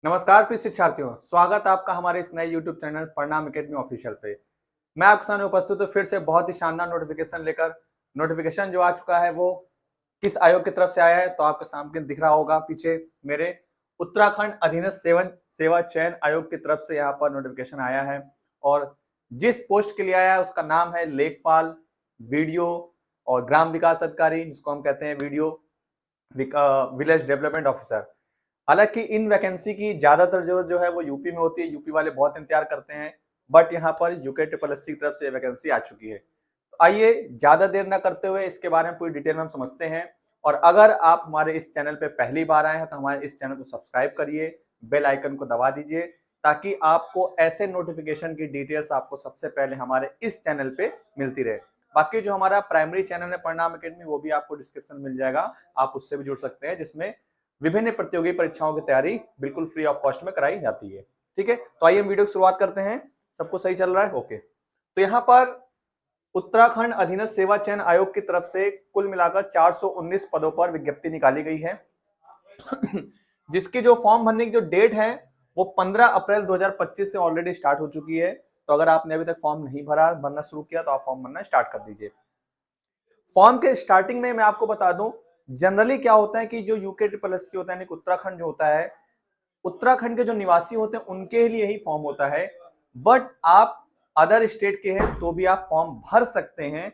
नमस्कार प्रिय शिक्षार्थियों, स्वागत आपका हमारे इस नए YouTube चैनल प्रणाम एकेडमी ऑफिशियल पे। मैं आपके सामने उपस्थित हूँ फिर से बहुत ही शानदार नोटिफिकेशन लेकर। नोटिफिकेशन जो आ चुका है वो किस आयोग की तरफ से आया है तो आपके सामने दिख रहा होगा पीछे मेरे। उत्तराखंड अधीनस्थ सेवा चयन आयोग की तरफ से यहाँ पर नोटिफिकेशन आया है और जिस पोस्ट के लिए आया है उसका नाम है लेखपाल वीडियो और ग्राम विकास अधिकारी, जिसको हम कहते हैं वीडियो विलेज डेवलपमेंट ऑफिसर। हालांकि इन वैकेंसी की ज्यादातर जरूरत जो है वो यूपी में होती है, यूपी वाले बहुत इंतजार करते हैं, बट यहाँ पर यूके ट्रिपल एस की तरफ से वैकेंसी आ चुकी है। तो आइए ज्यादा देर ना करते हुए इसके बारे में पूरी डिटेल में हम समझते हैं। और अगर आप हमारे इस चैनल पे पहली बार आए हैं तो हमारे इस चैनल को सब्सक्राइब करिए, बेल आइकन को दबा दीजिए ताकि आपको ऐसे नोटिफिकेशन की डिटेल्स आपको सबसे पहले हमारे इस चैनल पे मिलती रहे। बाकी जो हमारा प्राइमरी चैनल है प्रणाम अकेडमी, वो भी आपको डिस्क्रिप्शन मिल जाएगा, आप उससे भी जुड़ सकते हैं, जिसमें विभिन्न प्रतियोगी परीक्षाओं की तैयारी बिल्कुल फ्री ऑफ कॉस्ट में कराई जाती है। ठीक है, तो आइए हम वीडियो की शुरुआत करते हैं। सबको सही चल रहा है? ओके। तो यहाँ पर उत्तराखंड अधीनस्थ सेवा चयन आयोग की तरफ से कुल मिलाकर 419 पदों पर विज्ञप्ति निकाली गई है जिसकी जो फॉर्म भरने की जो डेट है वो 15 अप्रैल 2025 से ऑलरेडी स्टार्ट हो चुकी है। तो अगर आपने अभी तक फॉर्म नहीं भरना शुरू किया तो आप फॉर्म भरना स्टार्ट कर दीजिए। फॉर्म के स्टार्टिंग में मैं आपको बता दूं, जनरली क्या होता है कि जो यूके ट्रिपल एस होता है, उत्तराखंड जो होता है, उत्तराखंड के जो निवासी होते हैं उनके लिए ही फॉर्म होता है। बट आप अदर स्टेट के हैं तो भी आप फॉर्म भर सकते हैं।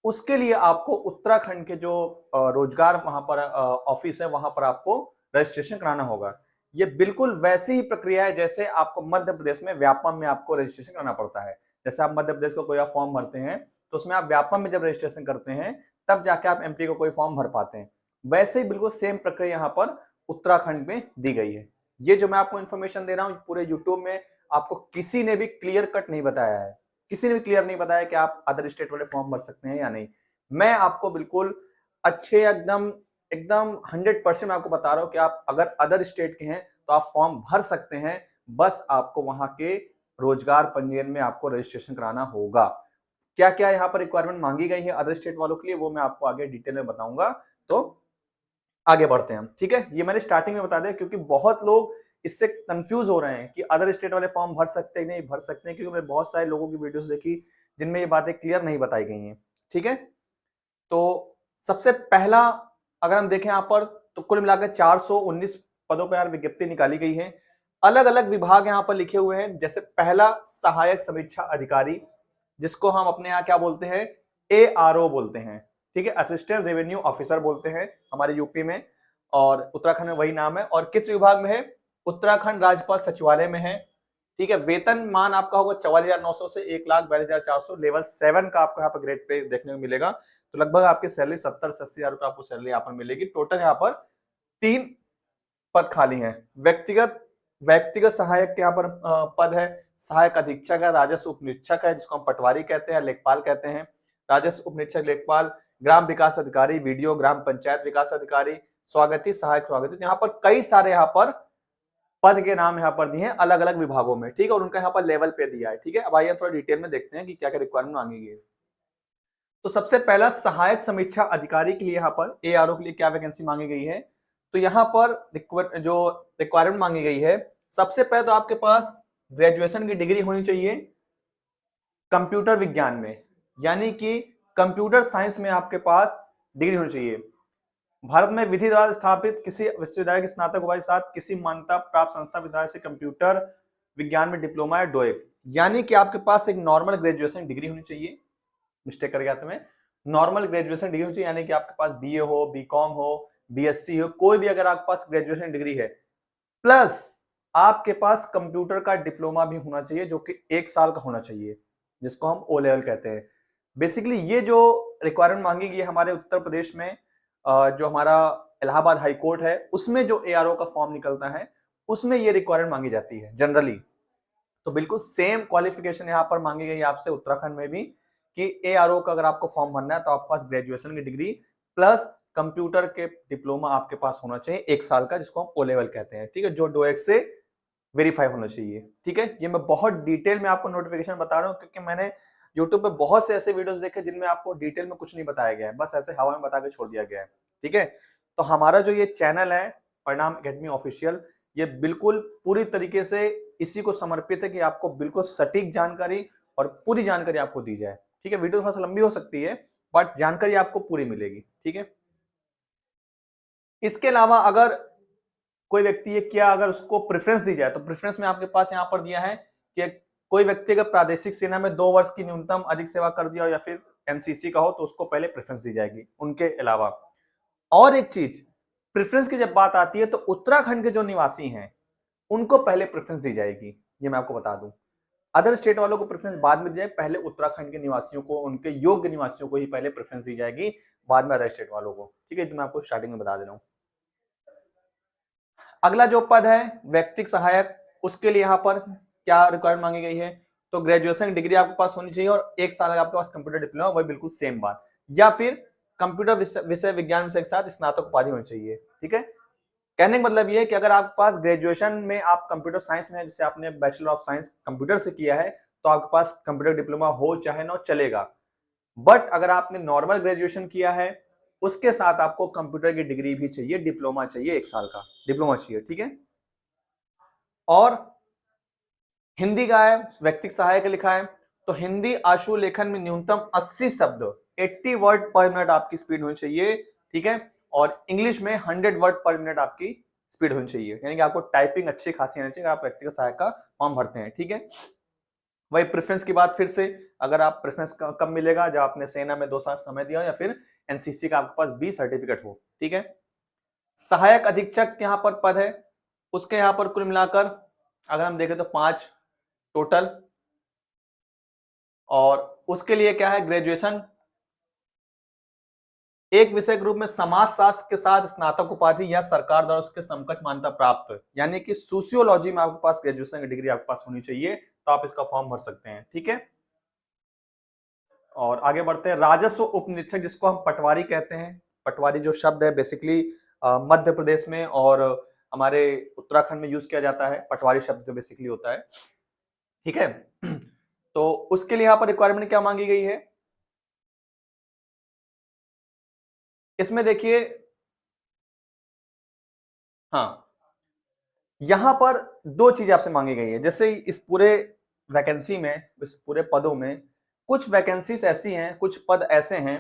उसके लिए आपको उत्तराखंड के जो रोजगार वहां पर ऑफिस है वहां पर आपको रजिस्ट्रेशन कराना होगा। ये बिल्कुल वैसी ही प्रक्रिया है जैसे आपको मध्य प्रदेश में व्यापम में आपको रजिस्ट्रेशन कराना पड़ता है। जैसे आप मध्य प्रदेश को कोई आप फॉर्म भरते हैं तो उसमें आप व्यापम में जब रजिस्ट्रेशन करते हैं तब जाके आप एमपी को कोई फॉर्म भर पाते हैं। वैसे ही बिल्कुल सेम प्रक्रिया यहाँ पर उत्तराखंड में दी गई है। ये जो मैं आपको इन्फॉर्मेशन दे रहा हूँ पूरे यूट्यूब में आपको किसी ने भी क्लियर कट नहीं बताया है, किसी ने भी क्लियर नहीं बताया कि आप अदर स्टेट वाले फॉर्म भर सकते हैं या नहीं। मैं आपको बिल्कुल अच्छे एकदम एकदम 100% मैं आपको बता रहा हूं कि आप अगर अदर स्टेट के हैं तो आप फॉर्म भर सकते हैं। बस आपको वहां के रोजगार पंजीयन में आपको रजिस्ट्रेशन कराना होगा। क्या क्या यहाँ पर रिक्वायरमेंट मांगी गई है अदर स्टेट वालों के लिए वो मैं आपको आगे डिटेल में बताऊंगा। तो आगे बढ़ते हैं हम। ठीक है, ये मैंने स्टार्टिंग में बता दिया क्योंकि बहुत लोग इससे कंफ्यूज हो रहे हैं कि अदर स्टेट वाले फॉर्म भर सकते हैं नहीं भर सकते हैं, क्योंकि मैंने बहुत सारे लोगों की वीडियोस देखी जिनमें ये बातें क्लियर नहीं बताई गई हैं। ठीक है, तो सबसे पहला अगर हम देखें यहाँ पर तो कुल मिलाकर 419 पदों पर विज्ञप्ति निकाली गई है। अलग अलग विभाग यहाँ पर लिखे हुए हैं। जैसे पहला सहायक समीक्षा अधिकारी, जिसको हम अपने यहाँ क्या बोलते हैं, ARO बोलते हैं। ठीक है, असिस्टेंट रेवेन्यू ऑफिसर बोलते हैं हमारे यूपी में, और उत्तराखंड में वही नाम है। और किस विभाग में है? उत्तराखंड राज्यपाल सचिवालय में है। ठीक है, वेतन मान आपका होगा 44,900 से 1,42,400। लेवल 7 का आपको यहाँ पर ग्रेड पे देखने को मिलेगा। तो लगभग आपकी सैलरी 70 से 80,000 रुपए आपको सैलरी यहाँ पर मिलेगी। टोटल यहाँ पर 3 पद खाली हैं। व्यक्तिगत व्यक्तिगत सहायक के यहाँ पर पद है। सहायक अधीक्षक है, राजस्व उपनिरीक्षक है जिसको हम पटवारी कहते हैं, लेखपाल कहते हैं। राजस्व उपनिरीक्षक, लेखपाल, ग्राम विकास अधिकारी, वीडियो ग्राम पंचायत विकास अधिकारी, स्वागती सहायक स्वागती। यहाँ पर कई सारे यहाँ पर पद के नाम यहाँ पर दिए हैं अलग अलग विभागों में। ठीक है, और उनका यहाँ पर लेवल पे दिया है। ठीक है, अब आइए थोड़ा डिटेल में देखते हैं कि क्या क्या रिक्वायरमेंट मांगी गई है। तो सबसे पहला सहायक समीक्षा अधिकारी के लिए यहाँ पर ARO के लिए क्या वैकेंसी मांगी गई है। तो यहाँ पर जो रिक्वायरमेंट मांगी गई है, सबसे पहले तो आपके पास ग्रेजुएशन की डिग्री होनी चाहिए कंप्यूटर विज्ञान में, यानी कि कंप्यूटर साइंस में आपके पास डिग्री होनी चाहिए। भारत में विधि द्वारा स्थापित किसी विश्वविद्यालय के स्नातक होगा के साथ किसी मान्यता प्राप्त संस्था विद्यालय से कंप्यूटर विज्ञान में डिप्लोमा या डोएक, यानी कि आपके पास एक नॉर्मल ग्रेजुएशन डिग्री होनी चाहिए। मिस्टेक कर गया था मैं, नॉर्मल ग्रेजुएशन डिग्री होनी चाहिए, यानी कि आपके पास BA हो, BCom हो, BSc हो, कोई भी अगर आपके पास ग्रेजुएशन डिग्री है, प्लस आपके पास कंप्यूटर का डिप्लोमा भी होना चाहिए जो कि 1 साल का होना चाहिए, जिसको हम O लेवल कहते हैं। बेसिकली ये जो रिक्वायरमेंट मांगी गई है हमारे उत्तर प्रदेश में, जो हमारा इलाहाबाद हाई कोर्ट है उसमें जो ARO का फॉर्म निकलता है उसमें ये रिक्वायरमेंट मांगी जाती है जनरली। तो बिल्कुल सेम क्वालिफिकेशन यहाँ पर मांगी गई है आपसे उत्तराखंड में भी कि ARO का अगर आपको फॉर्म भरना है तो आपके पास ग्रेजुएशन की डिग्री प्लस कंप्यूटर के डिप्लोमा आपके पास होना चाहिए 1 साल का, जिसको हम O लेवल कहते हैं। ठीक है, जो डोएक से वेरीफाई होना चाहिए। ठीक है, ये मैं बहुत डिटेल में आपको नोटिफिकेशन बता रहा हूँ क्योंकि मैंने यूट्यूब पे बहुत से ऐसे वीडियोस देखे जिनमें आपको डिटेल में कुछ नहीं बताया गया है, बस ऐसे हवा में बता के छोड़ दिया गया है। ठीक है, तो हमारा जो ये चैनल है प्रणाम एकेडमी ऑफिशियल, ये बिल्कुल पूरी तरीके से इसी को समर्पित है कि आपको बिल्कुल सटीक जानकारी और पूरी जानकारी आपको दी जाए। ठीक है, वीडियो थोड़ा सा लंबी हो सकती है बट जानकारी आपको पूरी मिलेगी। ठीक है, इसके अलावा अगर कोई व्यक्ति ये क्या अगर उसको प्रेफरेंस दी जाए तो प्रेफरेंस में आपके पास यहां पर दिया है कि कोई व्यक्ति अगर प्रादेशिक सेना में 2 वर्ष की न्यूनतम अधिक सेवा कर दिया हो या फिर एनसीसी का हो तो उसको पहले प्रेफरेंस दी जाएगी उनके अलावा। और एक चीज, प्रेफरेंस की जब बात आती है तो उत्तराखंड के जो निवासी हैं उनको पहले प्रेफरेंस दी जाएगी, ये मैं आपको बता दूं। अदर स्टेट वालों को प्रेफरेंस बाद में दी जाए, पहले उत्तराखंड के निवासियों को, उनके योग्य निवासियों को ही पहले प्रेफरेंस दी जाएगी, बाद में अदर स्टेट वालों को। ठीक है, तो मैं आपको स्टार्टिंग में बता दे रहा हूं। अगला जो पद है व्यक्तिक सहायक, उसके लिए यहाँ पर क्या रिक्वायरमेंट मांगी गई है, तो ग्रेजुएशन डिग्री आपके पास होनी चाहिए और 1 साल का आपके पास कंप्यूटर डिप्लोमा, वही बिल्कुल सेम बात, या फिर कंप्यूटर विषय विज्ञान विषय के साथ स्नातक उपाधि होनी चाहिए। ठीक है, कहने का मतलब ये है कि अगर आपके पास ग्रेजुएशन में आप कंप्यूटर साइंस में है, जैसे आपने बैचलर ऑफ साइंस कंप्यूटर से किया है, तो आपके पास कंप्यूटर डिप्लोमा हो चाहे ना हो चलेगा। बट अगर आपने नॉर्मल ग्रेजुएशन किया है उसके साथ आपको कंप्यूटर की डिग्री भी चाहिए, डिप्लोमा चाहिए, 1 साल का डिप्लोमा चाहिए। ठीक है, और हिंदी का है, व्यक्तिक सहायक लिखा है, तो हिंदी आशु लेखन में न्यूनतम 80 शब्द 80 वर्ड पर मिनट आपकी स्पीड होनी चाहिए। ठीक है, और इंग्लिश में 100 वर्ड पर मिनट आपकी स्पीड होनी चाहिए, यानी कि आपको टाइपिंग अच्छी खासी आनी चाहिए अगर आप व्यक्तिगत सहायक का फॉर्म भरते हैं। ठीक है, वही प्रेफरेंस की बात फिर से, अगर आप प्रेफरेंस कब मिलेगा, जब आपने सेना में 2 साल समय दिया या फिर एनसीसी का आपके पास बी सर्टिफिकेट हो। ठीक है, सहायक अधीक्षक यहाँ पर पद है, उसके यहाँ पर कुल मिलाकर अगर हम देखें तो 5 टोटल, और उसके लिए क्या है, ग्रेजुएशन एक विषय के रूप में समाज शास्त्र के साथ स्नातक उपाधि या सरकार द्वारा उसके समकक्ष मान्यता प्राप्त, यानी कि सोशियोलॉजी में आपके पास ग्रेजुएशन की डिग्री आपके पास होनी चाहिए, तो आप इसका फॉर्म भर सकते हैं। ठीक है, और आगे बढ़ते हैं। राजस्व उप निरीक्षक, जिसको हम पटवारी कहते हैं, पटवारी जो शब्द है बेसिकली मध्य प्रदेश में और हमारे उत्तराखंड में यूज किया जाता है, पटवारी शब्द जो बेसिकली होता है। ठीक है, तो उसके लिए यहाँ पर रिक्वायरमेंट क्या मांगी गई है, इसमें देखिए, हाँ, यहां पर 2 चीजें आपसे मांगी गई है। जैसे इस पूरे वैकेंसी में, इस पूरे पदों में कुछ वैकेंसीज ऐसी हैं, कुछ पद ऐसे हैं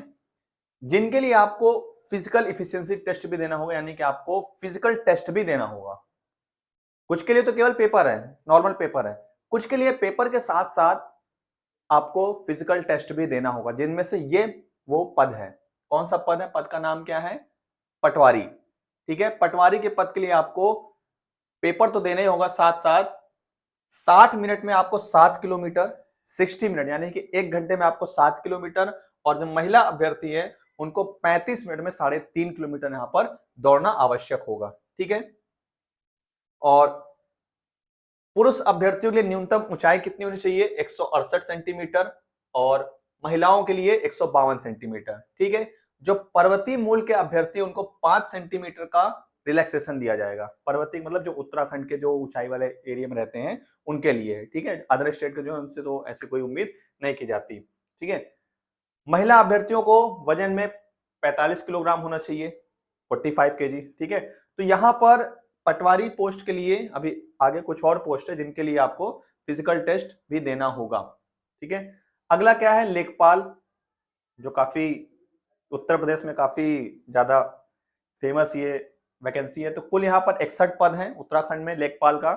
जिनके लिए आपको फिजिकल इफिशियंसी टेस्ट भी देना होगा, यानी कि आपको फिजिकल टेस्ट भी देना होगा। कुछ के लिए तो केवल पेपर है, नॉर्मल पेपर है, कुछ के लिए पेपर के साथ साथ आपको फिजिकल टेस्ट भी देना होगा, जिनमें से ये वो पद है। कौन सा पद है, पद का नाम क्या है, पटवारी। ठीक है, पटवारी के पद के लिए आपको पेपर तो देना ही होगा, साथ साथ 60 मिनट में आपको 7 किलोमीटर, 60 मिनट यानी कि 1 घंटे में आपको 7 किलोमीटर, और जो महिला अभ्यर्थी है उनको 35 मिनट में 3.5 किलोमीटर यहां पर दौड़ना आवश्यक होगा। ठीक है, और पुरुष अभ्यर्थियों के लिए न्यूनतम ऊंचाई कितनी होनी चाहिए, 168 सेंटीमीटर, और महिलाओं के लिए 152 सेंटीमीटर। ठीक है, जो पर्वतीय मूल के अभ्यर्थी उनको 5 सेंटीमीटर का रिलैक्सेशन दिया जाएगा। पर्वतीय मतलब जो उत्तराखंड के जो ऊंचाई वाले एरिया में रहते हैं उनके लिए। ठीक है, अदर स्टेट के जो है उनसे तो ऐसी कोई उम्मीद नहीं की जाती। ठीक है, महिला अभ्यर्थियों को वजन में 45 किलोग्राम होना चाहिए, 45 केजी। ठीक है, तो यहां पर पटवारी पोस्ट के लिए अभी आगे कुछ और पोस्ट है जिनके लिए आपको फिजिकल टेस्ट भी देना होगा। ठीक है, अगला क्या है, लेखपाल, जो काफी उत्तर प्रदेश में काफी ज्यादा फेमस ये वैकेंसी है। तो कुल यहाँ पर 61 पद हैं उत्तराखंड में लेखपाल का।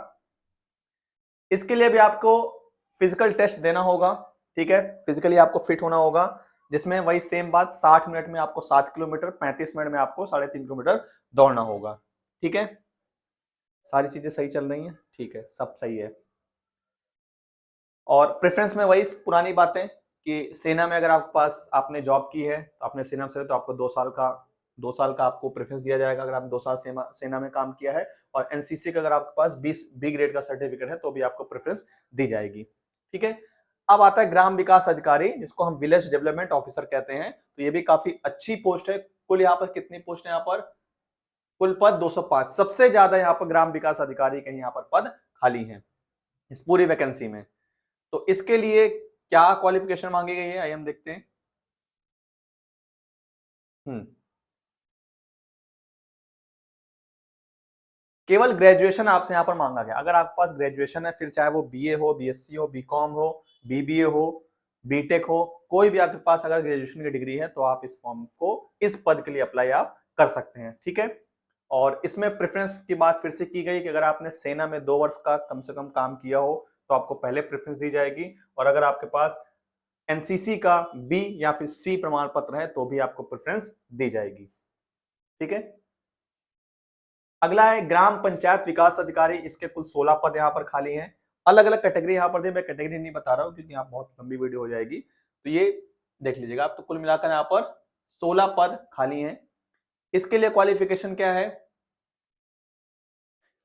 इसके लिए भी आपको फिजिकल टेस्ट देना होगा। ठीक है, फिजिकली आपको फिट होना होगा, जिसमें वही सेम बात, 60 मिनट में आपको 7 किलोमीटर, 35 मिनट में आपको 3.5 किलोमीटर दौड़ना होगा। ठीक है, सारी चीजें सही चल रही हैं, ठीक है, सब सही है। और प्रेफरेंस में वही पुरानी बातें कि सेना में अगर आपके पास आपने जॉब की है, तो आपने सेना से, तो आपको 2 साल का आपको प्रेफरेंस दिया जाएगा अगर आपने 2 साल सेना में काम किया है। और एनसीसी का अगर आपके पास 20 बी ग्रेड का सर्टिफिकेट है तो भी आपको प्रेफरेंस दी जाएगी। ठीक है, अब आता है ग्राम विकास अधिकारी, जिसको हम विलेज डेवलपमेंट ऑफिसर कहते हैं। तो ये भी काफी अच्छी पोस्ट है। कुल यहाँ पर कितनी पोस्ट है, यहाँ पर कुल पद 205, सबसे ज्यादा यहाँ पर ग्राम विकास अधिकारी के यहाँ पर पद खाली हैं इस पूरी वैकेंसी में। तो इसके लिए क्या क्वालिफिकेशन मांगी गई है, आइए हम देखते हैं। हम्म केवल ग्रेजुएशन आपसे यहाँ पर मांगा गया। अगर आपके पास ग्रेजुएशन है, फिर चाहे वो बीए हो, बीएससी हो, बीकॉम हो, बीबीए हो, बीटेक हो, कोई भी आपके पास अगर ग्रेजुएशन की डिग्री है तो आप इस फॉर्म को, इस पद के लिए अप्लाई आप कर सकते हैं। ठीक है। और इसमें प्रेफरेंस की बात फिर से की गई कि अगर आपने सेना में 2 वर्ष का कम से कम काम किया हो तो आपको पहले प्रेफरेंस दी जाएगी, और अगर आपके पास एनसीसी का बी या फिर सी प्रमाण पत्र है तो भी आपको प्रेफरेंस दी जाएगी। ठीक है। अगला है ग्राम पंचायत विकास अधिकारी। इसके कुल 16 पद यहाँ पर खाली हैं। अलग अलग कैटेगरी यहाँ पर दी, मैं कैटेगरी नहीं बता रहा हूँ क्योंकि यहाँ बहुत लंबी वीडियो हो जाएगी, तो ये देख लीजिएगा आप। तो कुल मिलाकर यहाँ पर 16 पद खाली हैं। इसके लिए क्वालिफिकेशन क्या है?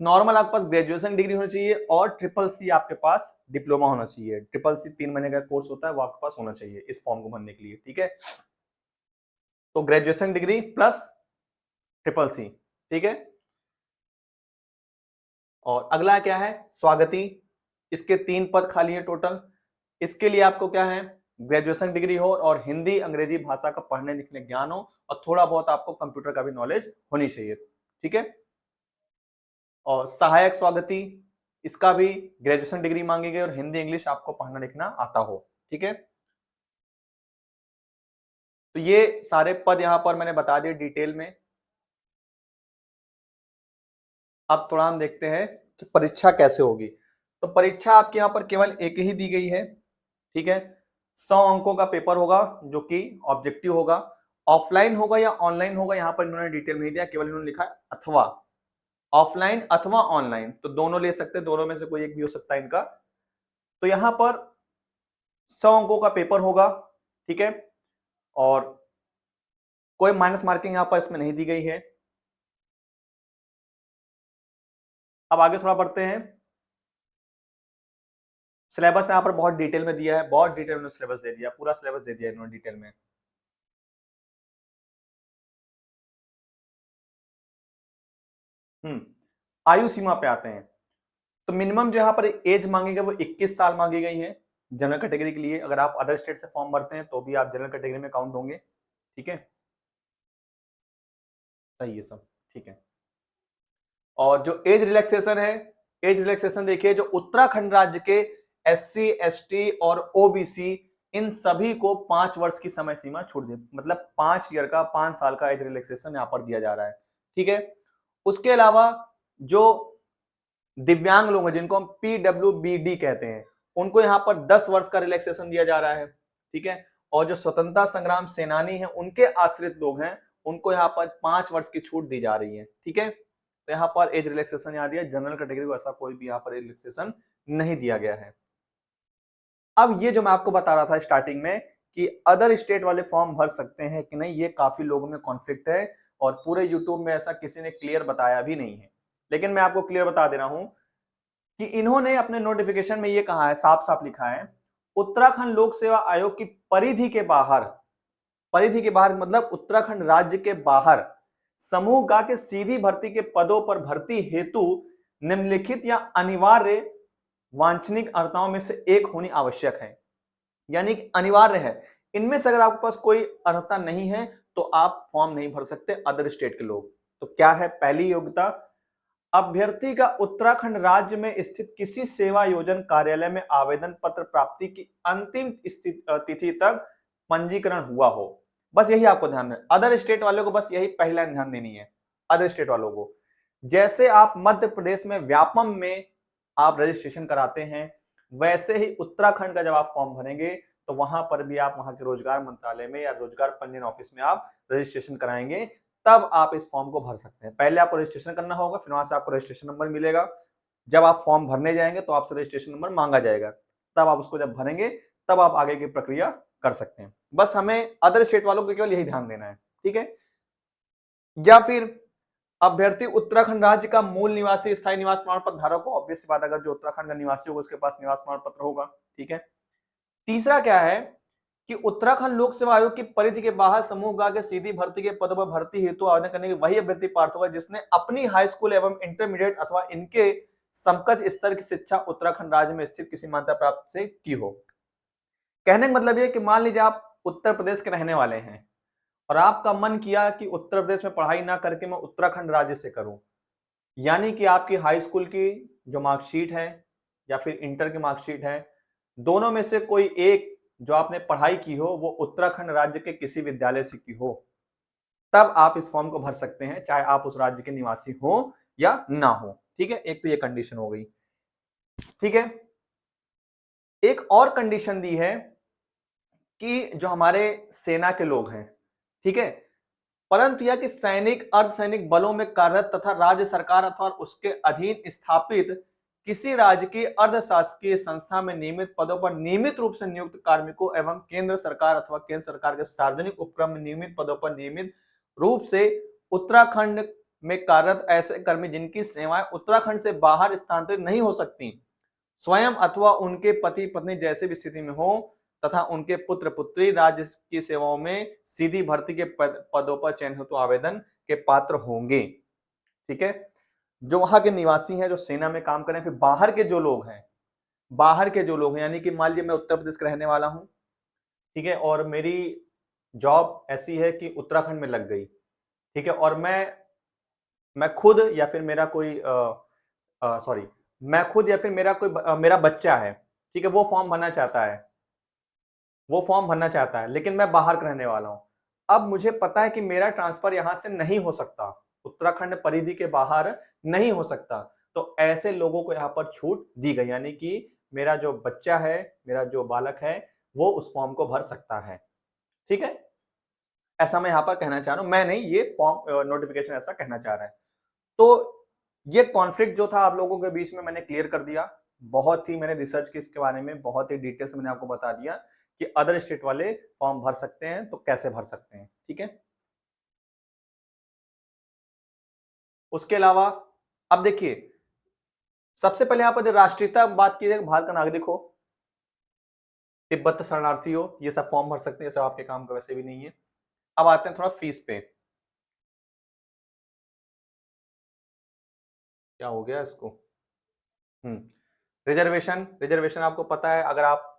नॉर्मल आपके पास ग्रेजुएशन डिग्री होनी चाहिए और ट्रिपल सी आपके पास डिप्लोमा होना चाहिए। ट्रिपल सी 3 महीने का कोर्स होता है, वो आपके पास होना चाहिए इस फॉर्म को भरने के लिए। ठीक है। तो graduation degree plus triple C. ठीक है। और अगला क्या है? स्वागती। इसके 3 पद खाली है टोटल। इसके लिए आपको क्या है? ग्रेजुएशन डिग्री हो और हिंदी अंग्रेजी भाषा का पढ़ने लिखने ज्ञान हो, और थोड़ा बहुत आपको कंप्यूटर का भी नॉलेज होनी चाहिए। ठीक है। और सहायक स्वागती, इसका भी ग्रेजुएशन डिग्री मांगी गई और हिंदी इंग्लिश आपको पढ़ना लिखना आता हो। ठीक है। तो ये सारे पद यहां पर मैंने बता दिए डिटेल में। अब थोड़ा हम देखते हैं कि परीक्षा कैसे होगी। तो परीक्षा आपके यहाँ पर केवल एक ही दी गई है। ठीक है। 100 अंकों का पेपर होगा जो कि ऑब्जेक्टिव होगा। ऑफलाइन होगा या ऑनलाइन होगा यहाँ पर इन्होंने डिटेल नहीं दिया, केवल इन्होंने लिखा है अथवा। ऑफलाइन अथवा ऑनलाइन, तो दोनों ले सकते हैं, दोनों में से कोई एक भी हो सकता है इनका। तो यहां पर 100 अंकों का पेपर होगा। ठीक है। और कोई माइनस मार्किंग यहां पर इसमें नहीं दी गई है। अब आगे थोड़ा बढ़ते हैं। सिलेबस यहां पर बहुत डिटेल में दिया है, बहुत डिटेल में सिलेबस दे दिया, पूरा सिलेबस दे दिया इन्होंने डिटेल में। आयु सीमा पे आते हैं। तो मिनिमम जो यहाँ पर एज मांगी गई वो 21 साल मांगी गई है जनरल कैटेगरी के लिए। अगर आप अदर स्टेट से फॉर्म भरते हैं तो भी आप जनरल कैटेगरी में काउंट होंगे। ठीक है। सही है सब। ठीक है। और जो एज रिलैक्सेशन है, एज रिलैक्सेशन देखिए, जो उत्तराखंड राज्य के एससी एसटी और ओबीसी, इन सभी को 5 वर्ष की समय सीमा छूट दी, मतलब 5 ईयर का, 5 साल का एज रिलैक्सेशन यहाँ पर दिया जा रहा है। ठीक है। उसके अलावा जो दिव्यांग लोग हैं जिनको हम पीडब्ल्यूबीडी कहते हैं, उनको यहाँ पर 10 वर्ष का रिलैक्सेशन दिया जा रहा है। ठीक है। और जो स्वतंत्रता संग्राम सेनानी हैं, उनके आश्रित लोग हैं, उनको यहाँ पर 5 वर्ष की छूट दी जा रही है। ठीक है। तो यहाँ पर एज रिलैक्सेशन यहाँ दिया। जनरल कैटेगरी को ऐसा कोई भी यहाँ पर रिलैक्सेशन नहीं दिया गया है। अब ये जो मैं आपको बता रहा था स्टार्टिंग में कि अदर स्टेट वाले फॉर्म भर सकते हैं कि नहीं, ये काफी लोगों में कॉन्फ्लिक्ट है और पूरे यूट्यूब में ऐसा किसी ने क्लियर बताया भी नहीं है। लेकिन मैं आपको क्लियर बता दे रहा हूं कि इन्होंने अपने नोटिफिकेशन में ये कहा है, साफ साफ लिखा है, उत्तराखंड लोक सेवा आयोग की परिधि के बाहर, परिधि के बाहर मतलब उत्तराखंड राज्य के बाहर समूह गा के सीधी भर्ती के पदों पर भर्ती हेतु निम्नलिखित या अनिवार्य वांछनीय अर्हताओं में से एक होनी आवश्यक है। यानी कि अनिवार्य है। इनमें से अगर आपके पास कोई अर्हता नहीं है तो आप फॉर्म नहीं भर सकते अदर स्टेट के लोग। तो क्या है? पहली योग्यता, अभ्यर्थी का उत्तराखंड राज्य में स्थित किसी सेवा योजन कार्यालय में आवेदन पत्र प्राप्ति की अंतिम तिथि तक पंजीकरण हुआ हो। बस यही आपको ध्यान है। अदर स्टेट वालों को बस यही पहला लाइन ध्यान देनी है। अदर स्टेट वालों को, जैसे आप मध्य प्रदेश में व्यापम में आप रजिस्ट्रेशन कराते हैं, वैसे ही उत्तराखंड का जब आप फॉर्म भरेंगे तो वहां पर भी आप वहां के रोजगार मंत्रालय में या रोजगार पंजीयन ऑफिस में आप रजिस्ट्रेशन कराएंगे, तब आप इस फॉर्म को भर सकते हैं। पहले आपको रजिस्ट्रेशन करना होगा, फिर वहां से आपको रजिस्ट्रेशन नंबर मिलेगा। जब आप फॉर्म भरने जाएंगे तो आपसे रजिस्ट्रेशन नंबर मांगा जाएगा, तब आप उसको जब भरेंगे तब आप आगे की प्रक्रिया कर सकते हैं। बस हमें अदर स्टेट वालों को केवल यही ध्यान देना है। ठीक है। या फिर अभ्यर्थी उत्तराखंड राज्य का मूल निवासी स्थायी निवास प्रमाण पत्र धारक हो। ऑब्वियस सी बात, अगर जो उत्तराखंड का निवासी होगा उसके पास निवास प्रमाण पत्र होगा। ठीक है। तीसरा क्या है कि उत्तराखंड लोक सेवा आयोग की परिधि के बाहर समूह गा के सीधी भर्ती के पदों पर भर्ती हेतु आवेदन करने की वही अभ्यर्थी पात्र होगा जिसने अपनी हाई स्कूल एवं इंटरमीडिएट अथवा इनके समकक्ष स्तर की शिक्षा उत्तराखंड राज्य में स्थित किसी मान्यता प्राप्त से की हो। कहने का मतलब यह कि मान लीजिए आप उत्तर प्रदेश के रहने वाले हैं और आपका मन किया कि उत्तर प्रदेश में पढ़ाई ना करके मैं उत्तराखंड राज्य से करूं, यानी कि आपकी हाई स्कूल की जो मार्कशीट है या फिर इंटर की मार्कशीट है, दोनों में से कोई एक जो आपने पढ़ाई की हो वो उत्तराखंड राज्य के किसी विद्यालय से की हो, तब आप इस फॉर्म को भर सकते हैं, चाहे आप उस राज्य के निवासी हो या ना हो। ठीक है, एक तो ये कंडीशन हो गई। ठीक है, एक और कंडीशन दी है कि जो हमारे सेना के लोग हैं, ठीक है, परंतु यह कि सैनिक अर्धसैनिक बलों में कार्यरत तथा राज्य सरकार अथवा उसके अधीन स्थापित किसी राज्य की अर्धशासकीय संस्था में नियमित पदों पर नियमित रूप से नियुक्त कार्मिकों एवं केंद्र सरकार अथवा केंद्र सरकार के सार्वजनिक उपक्रम में नियमित पदों पर नियमित रूप से उत्तराखंड में कार्यरत ऐसे कर्मी जिनकी सेवाएं उत्तराखंड से बाहर स्थानांतरित नहीं हो सकती, स्वयं अथवा उनके पति पत्नी जैसे भी स्थिति में हो, तथा उनके पुत्र पुत्री राज्य की सेवाओं में सीधी भर्ती के पदों पर चयन हेतु आवेदन के पात्र होंगे। ठीक है, जो वहां के निवासी हैं, जो सेना में काम करें, फिर बाहर के जो लोग हैं, बाहर के जो लोग हैं, यानी कि मान लीजिए मैं उत्तर प्रदेश का रहने वाला हूं, ठीक है, और मेरी जॉब ऐसी है कि उत्तराखंड में लग गई, ठीक है, और मैं खुद या फिर मेरा कोई सॉरी मैं खुद या फिर मेरा कोई मेरा बच्चा है, ठीक है, वो फॉर्म भरना चाहता है, वो फॉर्म भरना चाहता है, लेकिन मैं बाहर का रहने वाला हूं। अब मुझे पता है कि मेरा ट्रांसफर यहां से नहीं हो सकता, उत्तराखंड परिधि के बाहर नहीं हो सकता, तो ऐसे लोगों को यहां पर छूट दी गई, यानी कि मेरा जो बच्चा है, मेरा जो बालक है, वो उस फॉर्म को भर सकता है। ठीक है, ऐसा मैं यहां पर कहना चाह रहा हूं, मैं नहीं, ये फॉर्म नोटिफिकेशन ऐसा कहना चाह रहा है। तो ये कॉन्फ्लिक्ट जो था आप लोगों के बीच में मैंने क्लियर कर दिया, बहुत ही मैंने रिसर्च की इसके बारे में, बहुत ही डिटेल से मैंने आपको बता दिया कि अदर स्टेट वाले फॉर्म भर सकते हैं तो कैसे भर सकते हैं। ठीक है, उसके अलावा अब देखिए, सबसे पहले यहां पर राष्ट्रीयता बात की जाए, भारत का नागरिक हो, तिब्बत शरणार्थी हो, ये सब फॉर्म भर सकते हैं, सब आपके काम का वैसे भी नहीं है। अब आते हैं थोड़ा फीस पे, क्या हो गया इसको, रिजर्वेशन, रिजर्वेशन आपको पता है, अगर आप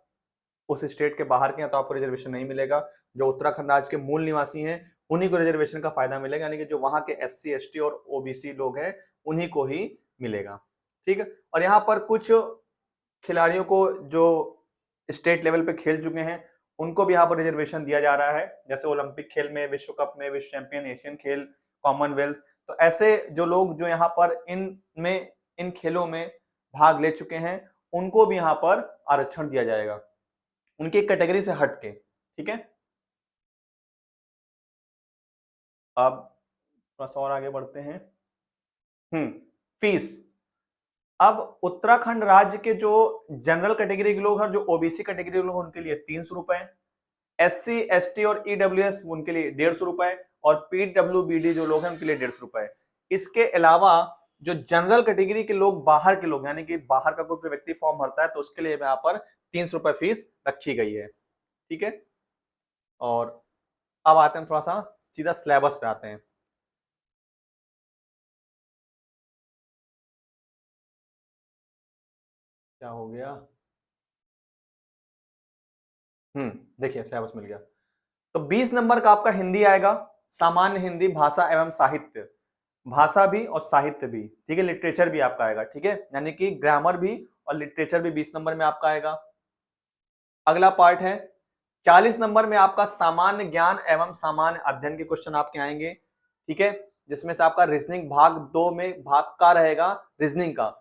उस स्टेट के बाहर के हैं तो आपको रिजर्वेशन नहीं मिलेगा, जो उत्तराखंड राज्य के मूल निवासी हैं उन्हीं को रिजर्वेशन का फायदा मिलेगा, यानी कि जो वहां के SC ST और OBC लोग हैं उन्हीं को ही मिलेगा। ठीक है, और यहाँ पर कुछ खिलाड़ियों को जो स्टेट लेवल पे खेल चुके हैं उनको भी यहाँ पर रिजर्वेशन दिया जा रहा है, जैसे ओलंपिक खेल में, विश्व कप में, विश्व चैंपियन, एशियन खेल, कॉमनवेल्थ, तो ऐसे जो लोग जो यहाँ पर इन खेलों में भाग ले चुके हैं उनको भी यहाँ पर आरक्षण दिया जाएगा, उनकी कैटेगरी से हट के। ठीक है, अब थोड़ा सा और आगे बढ़ते हैं। फीस, अब उत्तराखंड राज्य के जो जनरल कैटेगरी के लोग हैं, जो OBC कैटेगरी के लोग हैं, उनके लिए 300 रुपए, SC ST और EWS उनके लिए 150 रुपए, और PWBD जो लोग हैं उनके लिए 150 रुपए। इसके अलावा जो जनरल कैटेगरी के लोग, बाहर के लोग, यानी कि बाहर का कोई व्यक्ति फॉर्म भरता है तो उसके लिए यहाँ पर 300 रुपए फीस रखी गई है। ठीक है, और अब आते हैं थोड़ा सा सीधा सिलेबस पे आते हैं। क्या हो गया, देखिए सिलेबस मिल गया। तो 20 नंबर का आपका हिंदी आएगा, सामान्य हिंदी, भाषा एवं साहित्य, भाषा भी और साहित्य भी, ठीक है, लिटरेचर भी आपका आएगा। ठीक है, यानी कि ग्रामर भी और लिटरेचर भी 20 नंबर में आपका आएगा। अगला पार्ट है 40 नंबर में आपका सामान्य ज्ञान एवं सामान्य अध्ययन के क्वेश्चन आपके आएंगे। ठीक है, जिसमें से आपका रीजनिंग भाग 2 में भाग का रहेगा रीजनिंग का,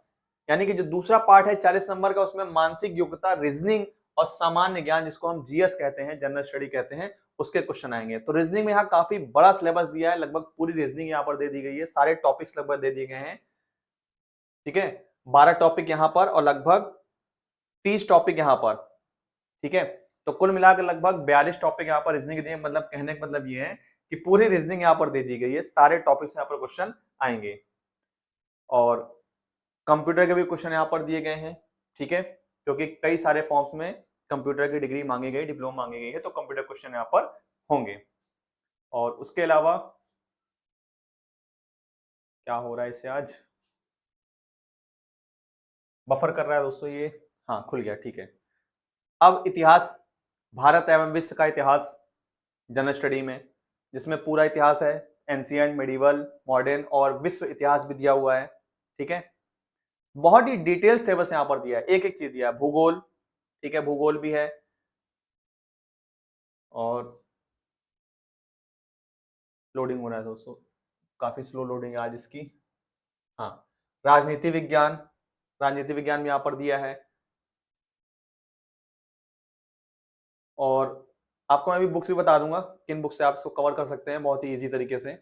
यानी कि जो दूसरा पार्ट है 40 नंबर का, उसमें मानसिक योग्यता, रीजनिंग और सामान्य ज्ञान, जिसको हम GS कहते हैं, जनरल स्टडी कहते हैं, उसके क्वेश्चन आएंगे। तो रीजनिंग में यहाँ काफी बड़ा सिलेबस दिया है, लगभग पूरी रीजनिंग यहाँ पर दे दी गई है, सारे टॉपिक्स लगभग दे दिए गए हैं। ठीक है, 12 टॉपिक यहाँ पर और लगभग 30 टॉपिक यहाँ पर। ठीक है, तो कुल मिलाकर लगभग 42 टॉपिक यहाँ पर रीजनिंग दिए, मतलब कहने का मतलब ये है कि पूरी रीजनिंग यहाँ पर दे दी गई है, सारे टॉपिक्स यहाँ पर क्वेश्चन आएंगे, और कंप्यूटर के भी क्वेश्चन यहाँ पर दिए गए हैं। ठीक है, क्योंकि कई सारे फॉर्म्स में कंप्यूटर की डिग्री मांगी गई, डिप्लोमा मांगी गई है, तो कंप्यूटर क्वेश्चन यहाँ पर होंगे। और उसके अलावा क्या हो रहा है, इसे आज बफर कर रहा है दोस्तों ये, हाँ खुल गया। ठीक है, अब इतिहास, भारत एवं विश्व का इतिहास जनरल स्टडी में, जिसमें पूरा इतिहास है, एंशिएंट, मेडिवल, मॉडर्न और विश्व इतिहास भी दिया हुआ है। ठीक है, बहुत ही डिटेल सिलेबस यहाँ पर दिया है, एक एक चीज दिया है। भूगोल, ठीक है, भूगोल भी है। और लोडिंग हो रहा है दोस्तों, काफी स्लो लोडिंग है आज इसकी। हाँ, राजनीति विज्ञान, राजनीति विज्ञान भी यहाँ पर दिया है। और आपको मैं भी बुक्स भी बता दूंगा किन बुक से आप इसको कवर कर सकते हैं बहुत ही इजी तरीके से।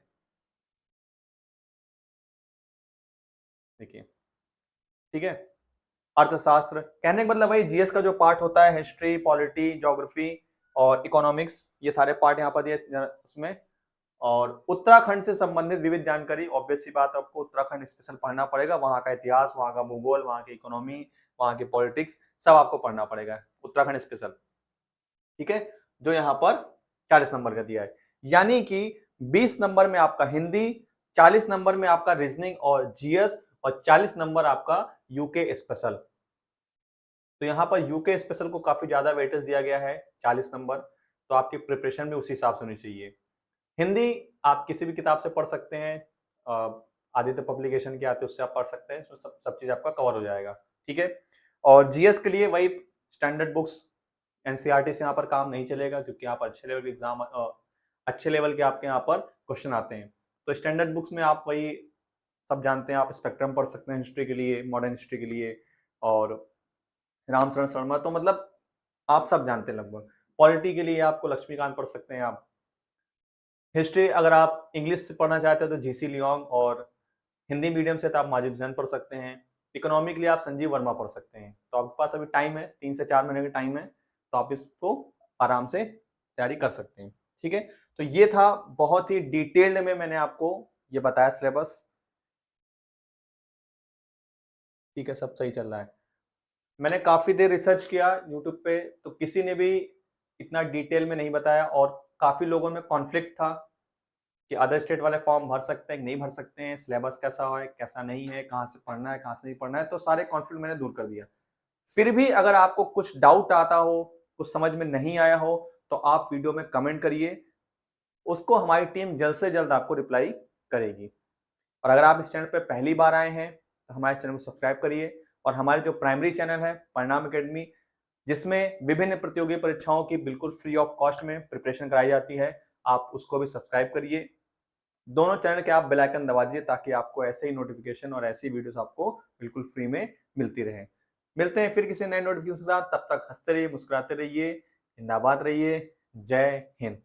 देखिए, ठीक है, अर्थशास्त्र, कहने का मतलब भाई जीएस का जो पार्ट होता है, हिस्ट्री, पॉलिटी, ज्योग्राफी और इकोनॉमिक्स, ये सारे पार्ट यहाँ पर दिए उसमें। और उत्तराखंड से संबंधित विविध जानकारी, ऑब्वियस सी बात, आपको उत्तराखंड स्पेशल पढ़ना पड़ेगा, वहां का इतिहास, वहां का भूगोल, वहां की इकोनॉमी, वहां की पॉलिटिक्स, सब आपको पढ़ना पड़ेगा, उत्तराखंड स्पेशल। ठीक है, जो यहाँ पर 40 नंबर का दिया है, यानी कि 20 नंबर में आपका हिंदी, 40 नंबर में आपका रीजनिंग और जीएस, और 40 नंबर आपका यूके स्पेशल। तो यहाँ पर यूके स्पेशल को काफी ज्यादा वेटेज दिया गया है, 40 नंबर। तो आपकी प्रिपरेशन भी उसी हिसाब से होनी चाहिए। हिंदी आप किसी भी किताब से पढ़ सकते हैं, आदित्य पब्लिकेशन की आती है उससे आप पढ़ सकते हैं, सब चीज आपका कवर हो जाएगा। ठीक है, और जीएस के लिए वही स्टैंडर्ड बुक्स, एनसीईआरटी से यहाँ पर काम नहीं चलेगा, क्योंकि यहाँ पर अच्छे लेवल के एग्जाम, अच्छे लेवल के आपके यहाँ पर क्वेश्चन आते हैं। तो स्टैंडर्ड बुक्स में आप वही सब जानते हैं, आप स्पेक्ट्रम पढ़ सकते हैं हिस्ट्री के लिए, मॉडर्न हिस्ट्री के लिए, और रामचरण शर्मा, तो मतलब आप सब जानते हैं लगभग। पॉलिटी के लिए आपको लक्ष्मीकांत पढ़ सकते हैं आप। हिस्ट्री अगर आप इंग्लिश से पढ़ना चाहते हैं तो जीसी लियोंग, और हिंदी मीडियम से तो आप माजिद जैन पढ़ सकते हैं। इकोनॉमी के लिए आप संजीव वर्मा पढ़ सकते हैं। तो आपके पास अभी टाइम है, 3 से 4 महीने का टाइम है, तो आप इसको आराम से तैयारी कर सकते हैं। ठीक है, तो ये था बहुत ही डिटेल्ड में मैंने आपको ये बताया सिलेबस। ठीक है, सब सही चल रहा है। मैंने काफी देर रिसर्च किया यूट्यूब पे, तो किसी ने भी इतना डिटेल में नहीं बताया, और काफी लोगों में कॉन्फ्लिक्ट था कि अदर स्टेट वाले फॉर्म भर सकते हैं कि नहीं भर सकते हैं, सिलेबस कैसा है कैसा नहीं है, कहाँ से पढ़ना है कहाँ से नहीं पढ़ना है, तो सारे कॉन्फ्लिक्ट मैंने दूर कर दिया। फिर भी अगर आपको कुछ डाउट आता हो, कुछ समझ में नहीं आया हो, तो आप वीडियो में कमेंट करिए, उसको हमारी टीम जल्द से जल्द आपको रिप्लाई करेगी। और अगर आप इस चैनल पर पहली बार आए हैं तो हमारे चैनल को सब्सक्राइब करिए, और हमारे जो प्राइमरी चैनल है परिणाम अकेडमी, जिसमें विभिन्न प्रतियोगी परीक्षाओं की बिल्कुल फ्री ऑफ कॉस्ट में प्रिपरेशन कराई जाती है, आप उसको भी सब्सक्राइब करिए। दोनों चैनल के आप बेल आइकन दबा दीजिए, ताकि आपको ऐसे ही नोटिफिकेशन और ऐसी वीडियोस आपको बिल्कुल फ्री में मिलती रहे। मिलते हैं फिर किसी नए नोटिफिकेशन के साथ, तब तक हंसते रहिए, मुस्कुराते रहिए, जिंदाबाद रहिए। जय हिंद।